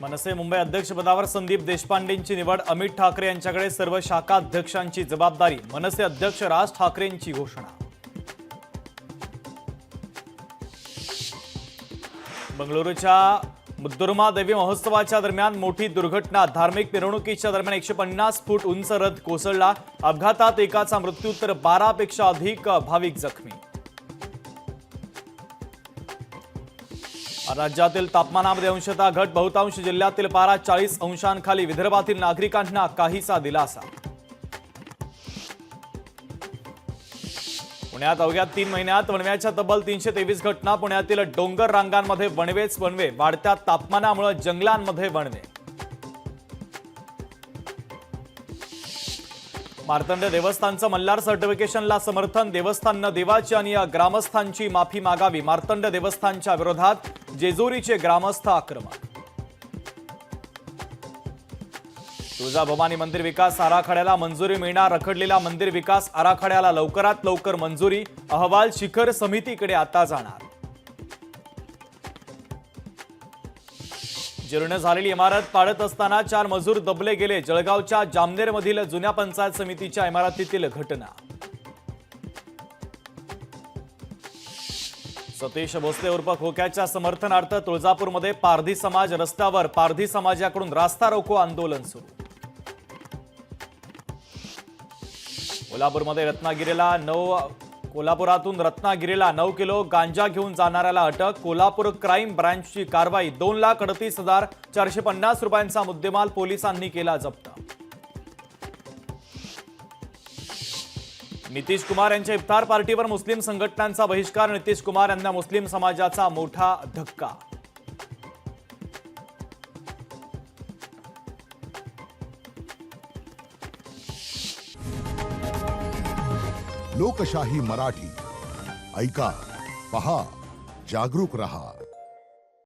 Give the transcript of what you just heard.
मनसे मुंबई अध्यक्षपदावर संदीप देशपांडेंची निवड, अमित ठाकरे यांच्याकडे सर्व शाखा अध्यक्षांची जबाबदारी, मनसे अध्यक्ष राज ठाकरेंची घोषणा. बंगळुरूच्या मुद्दुर्मा देवी महोत्सवाच्या दरम्यान मोठी दुर्घटना. धार्मिक मिरवणुकीच्या दरम्यान 150 फूट उंच रथ कोसळला. अपघातात एकाचा मृत्यू तर 12 पेक्षा अधिक भाविक जखमी. राज्यातील तापमानामध्ये अंशतः घट, बहुतांश जिल्ह्यातील पारा 40 अंशांखाली. विदर्भातील नागरिकांना काहीसा दिलासा. पुण्यात अवघ्या 3 महिन्यात वणव्याच्या तब्बल 323 घटना. पुण्यातील डोंगर रांगांमध्ये वणवेच वणवे. वाढत्या तापमानामुळे जंगलांमध्ये वणवे. मार्तंड देवस्थानचं मल्हार सर्टिफिकेशनला समर्थन. देवस्थाननं देवाची आणि ग्रामस्थांची माफी मागावी. मार्तंड देवस्थानच्या विरोधात जेजुरीचे ग्रामस्थ आक्रमक. तुळजाभवानी मंदिर विकास आराखड्याला मंजुरी मिळणार. रखडलेल्या मंदिर विकास आराखड्याला लवकरात लवकर मंजुरी. अहवाल शिखर समितीकडे आता जाणार. जीर्ण झालेली इमारत पाडत असताना 4 मजूर दबले गेले. जळगावच्या जामनेरमधील जुन्या पंचायत समितीच्या इमारतीतील घटना. सतीश भोसले उर्फ खोक्याच्या समर्थनार्थ तुळजापूरमध्ये पारधी समाज रस्त्यावर. पारधी समाजाकडून रास्ता रोको आंदोलन सुरू. कोल्हापुरातून रत्नागिरीला 9 किलो गांजा घेऊन जाणाऱ्याला अटक. कोल्हापूर क्राईम ब्रांचची कारवाई. 2,38,450 रुपयांचा मुद्देमाल पोलिसांनी केला जप्त. नितीश कुमार यांच्या इफ्तार पार्टीवर मुस्लिम संघटनांचा बहिष्कार. नितीश कुमार यांना मुस्लिम समाजाचा मोठा धक्का. लोकशाही मराठी ऐका, पहा, जागरूक रहा.